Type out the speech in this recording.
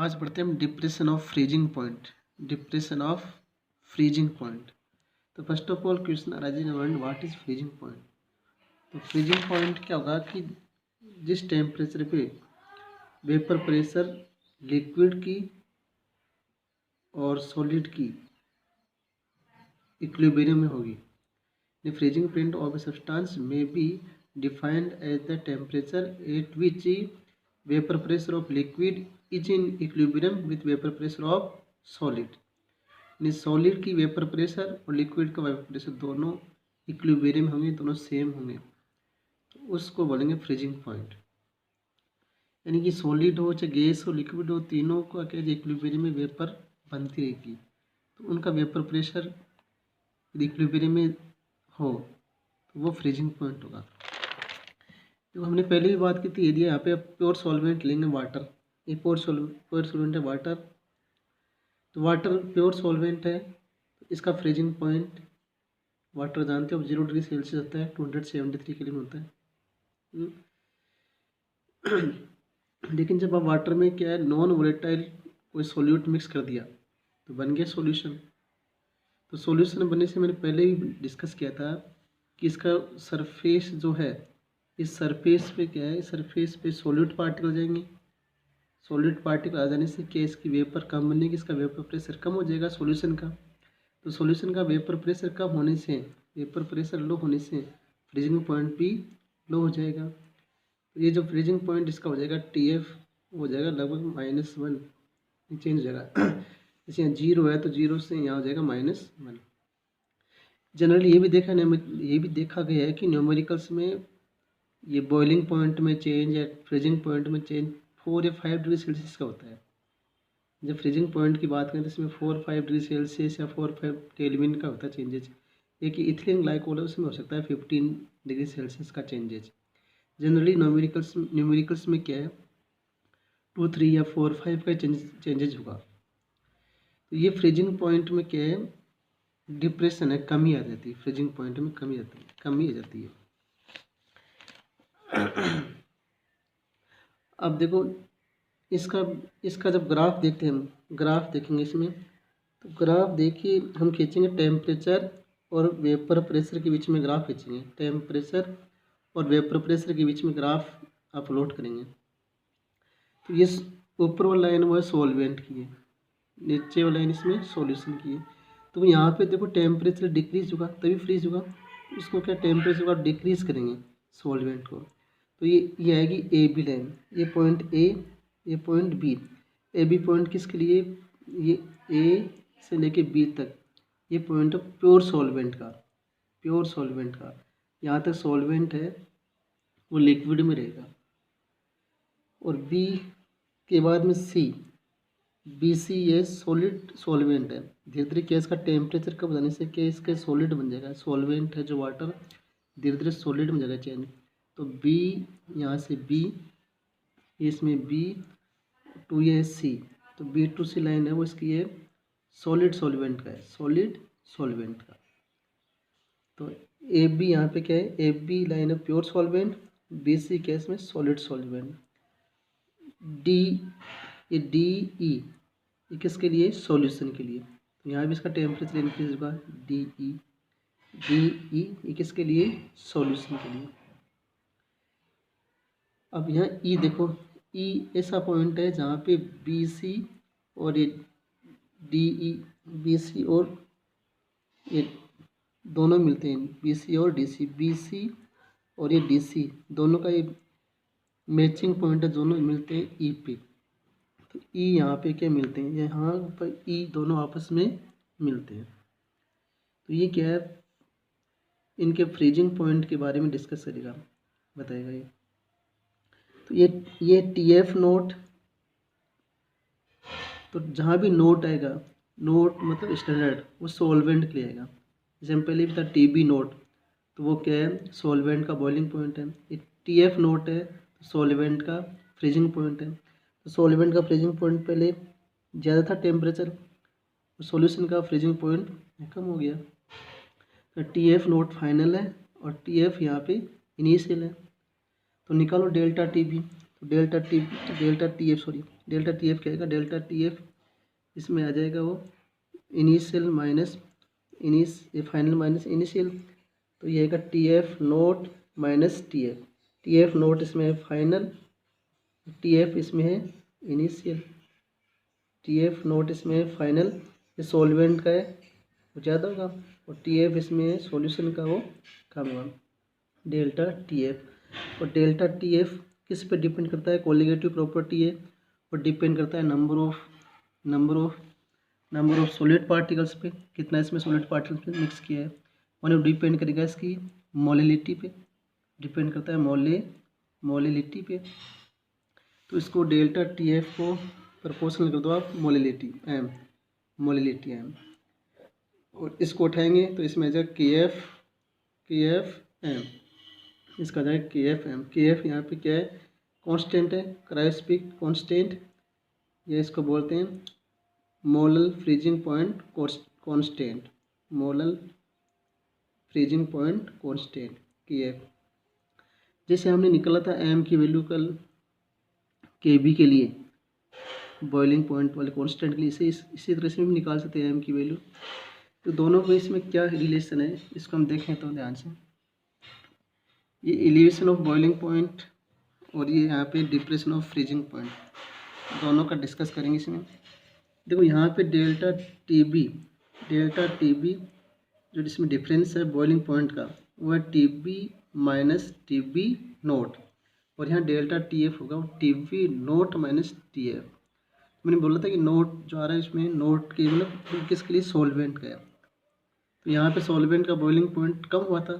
आज पढ़ते हैं हम depression of freezing point. Depression of freezing point. तो first of all question arising in mind, what is freezing point. तो freezing point क्या होगा कि जिस टेम्परेचर पे वेपर प्रेशर लिक्विड की और सॉलिड की इक्विलिब्रियम में होगी। The freezing point of a substance may be defined as the temperature at which vapour pressure of liquid is in equilibrium with vapour pressure of solid. यानी solid की vapour pressure और liquid का vapour pressure दोनों equilibrium होंगे, दोनों same होंगे, तो उसको बोलेंगे फ्रीजिंग पॉइंट। यानी कि सॉलिड हो चाहे गैस हो लिक्विड हो, तीनों को क्या इक्विलिब्रियम में वेपर बनती रहेगी, तो उनका वेपर प्रेशर इक्विलिब्रियम में हो तो वो फ्रीजिंग पॉइंट होगा। तो हमने पहले भी बात की थी, यदि यहाँ पे प्योर सॉल्वेंट लेंगे वाटर, ये प्योर सॉल्वेंट है वाटर, तो वाटर प्योर सॉल्वेंट है, तो इसका फ्रीजिंग पॉइंट वाटर जानते हो 0 डिग्री सेल्सियस होता है, 273 केल्विन होता है। लेकिन जब आप वाटर में क्या है नॉन वोलेटाइल कोई सॉल्यूट मिक्स कर दिया तो बन गया सॉल्यूशन। तो सॉल्यूशन बनने से मैंने पहले ही डिस्कस किया था कि इसका सरफेस जो है, इस सरफेस पे क्या है, सरफेस पे सॉलिड पार्टिकल जाएंगे, सॉलिड पार्टिकल आ जाने से क्या इसकी वेपर कम बनेगी, इसका वेपर प्रेशर कम हो जाएगा सॉल्यूशन का। तो सॉल्यूशन का वेपर प्रेशर कम होने से, वेपर प्रेशर लो होने से फ्रीजिंग पॉइंट भी लो हो जाएगा। तो ये जो फ्रीजिंग पॉइंट इसका हो जाएगा TF हो जाएगा लगभग -1 चेंज हो जाएगा। जैसे यहाँ 0 है तो 0 से यहाँ हो जाएगा -1। जनरली ये भी देखा गया है कि न्यूमेरिकल्स में ये बॉइलिंग पॉइंट में चेंज या फ्रीजिंग पॉइंट में चेंज 4 या 5 डिग्री सेल्सियस का होता है। जब फ्रीजिंग पॉइंट की बात करें तो इसमें 4-5 डिग्री सेल्सियस या 4-5 केल्विन का होता है चेंजेज। एक इथिलीन ग्लाइकोल है उसमें हो सकता है 15 डिग्री सेल्सियस का चेंजेज। जनरली न्यूमेरिकल्स में क्या है 2, 3 या 4, 5 का चेंजेज होगा। तो ये फ्रीजिंग पॉइंट में क्या है डिप्रेशन है, कमी आ जाती है, फ्रीजिंग पॉइंट में कमी आ जाती है। अब देखो इसका जब ग्राफ देखते हैं, हम ग्राफ देखेंगे इसमें, तो ग्राफ देखिए हम खींचेंगे टेम्परेचर और वेपर प्रेशर के बीच में ग्राफ खींचेंगे, टेम्परेचर और वेपर प्रेशर के बीच में ग्राफ अपलोड करेंगे। तो ये ऊपर वाला लाइन वो है सॉल्वेंट की है, नीचे वाला लाइन इसमें सॉल्यूशन की है। तो यहाँ पे देखो टेम्परेचर डिक्रीज होगा तभी फ्रीज होगा, इसको क्या टेम्परेचर का डिक्रीज करेंगे सॉल्वेंट को, तो ये आएगी AB लाइन, ये पॉइंट A, ये पॉइंट B। AB पॉइंट किसके लिए, ये A से लेके B तक ये पॉइंट है प्योर सॉल्वेंट का, प्योर सॉल्वेंट का। यहाँ तक सॉल्वेंट है वो लिक्विड में रहेगा। और B के बाद में C, BC ये सॉलिड सॉल्वेंट है। धीरे धीरे क्या इसका टेम्परेचर कम जाने से क्या इसका सॉलिड बन जाएगा, सॉल्वेंट है जो वाटर धीरे धीरे सॉलिड में जाएगा चेंज। तो B यहाँ से B, इसमें B, 2 ये C, तो B2C लाइन है वो इसकी है सॉलिड सॉल्वेंट का है, सॉलिड सॉल्वेंट का। तो AB यहाँ पे क्या है, AB लाइन है प्योर सॉल्वेंट, BC क्या है इसमें सॉलिड सॉल्वेंट। D, ये DE ये किसके लिए, सॉल्यूशन के लिए। तो यहाँ भी इसका टेम्परेचर इंक्रीज होगा, DE ये किसके लिए, सॉल्यूशन के लिए। अब यहाँ E देखो, E ऐसा पॉइंट है जहाँ पे BC और ये DE, BC और ये दोनों मिलते हैं, BC और DC, BC और ये DC दोनों का ये मैचिंग पॉइंट है, दोनों मिलते हैं E पे। तो E यहाँ पे क्या मिलते हैं, यहाँ पर E दोनों आपस में मिलते हैं। तो ये क्या है, इनके फ्रीजिंग पॉइंट के बारे में डिस्कस करेगा, बताएगा ये। तो ये TF नोट, तो जहाँ भी नोट आएगा, नोट मतलब स्टैंडर्ड, वो सॉल्वेंट के लिए आएगा। जैसे हम पहले भी था TB नोट, तो वो क्या है सॉल्वेंट का बॉइलिंग पॉइंट है। ये TF नोट है सॉल्वेंट का फ्रीजिंग पॉइंट है। तो सॉल्वेंट का फ्रीजिंग पॉइंट पहले ज़्यादा था टेम्परेचर, सॉल्यूशन का फ्रीजिंग पॉइंट कम हो गया। तो TF नोट फाइनल है और TF यहाँ पे इनिशियल है। तो निकालो डेल्टा TB, तो delta TF delta T F क्या आएगा, डेल्टा टी एफ इसमें आ जाएगा वो initial minus final minus initial, तो ये आएगा T F note minus T F note इसमें है फाइनल, टी एफ इसमें है इनिशियल, टी एफ नोट इसमें है फाइनल, ये सॉल्वेंट का है वो ज़्यादा होगा, और टी एफ इसमें है सॉल्यूशन का वो कम होगा, डेल्टा टी एफ। और डेल्टा टी एफ किस पे डिपेंड करता है, कोलिगेटिव प्रॉपर्टी है, और डिपेंड करता है नंबर ऑफ सॉलिड पार्टिकल्स पे, कितना इसमें सॉलिड पार्टिकल्स पे मिक्स किया है, और डिपेंड करेगा इसकी मोलिलिटी पे, डिपेंड करता है मोलिलिटी पे। तो इसको डेल्टा टी एफ को प्रोपोर्शनल कर दो आप मोलिलिटी एम, और इसको उठाएंगे तो इसमें आ जाएगा के एफ एम, इसका जाएगा के एफ एम। के एफ यहाँ पे क्या है, कांस्टेंट है, क्रायोस्फेरिक कांस्टेंट, या इसको बोलते हैं molal freezing point constant, molal freezing point constant के एफ। जैसे हमने निकाला था एम की वैल्यू कल के बी के लिए, बॉइलिंग पॉइंट वाले कांस्टेंट के लिए, इसी तरह से भी निकाल सकते हैं एम की वैल्यू। तो दोनों को इसमें क्या रिलेशन है इसको हम देखें तो ध्यान से, ये एलिवेशन ऑफ बॉइलिंग पॉइंट और ये यहाँ पे डिप्रेशन ऑफ फ्रीजिंग पॉइंट, दोनों का डिस्कस करेंगे इसमें। देखो यहाँ पे डेल्टा टी बी जो जिसमें डिफरेंस है बॉइलिंग पॉइंट का वो है T B minus T B naught, और यहाँ डेल्टा टी एफ होगा T B naught minus T F. मैंने बोला था कि नोट जो आ रहा है इसमें नोट के मतलब किसके लिए, सॉल्वेंट का है, तो यहाँ पे सॉल्वेंट का बॉइलिंग पॉइंट कम हुआ था,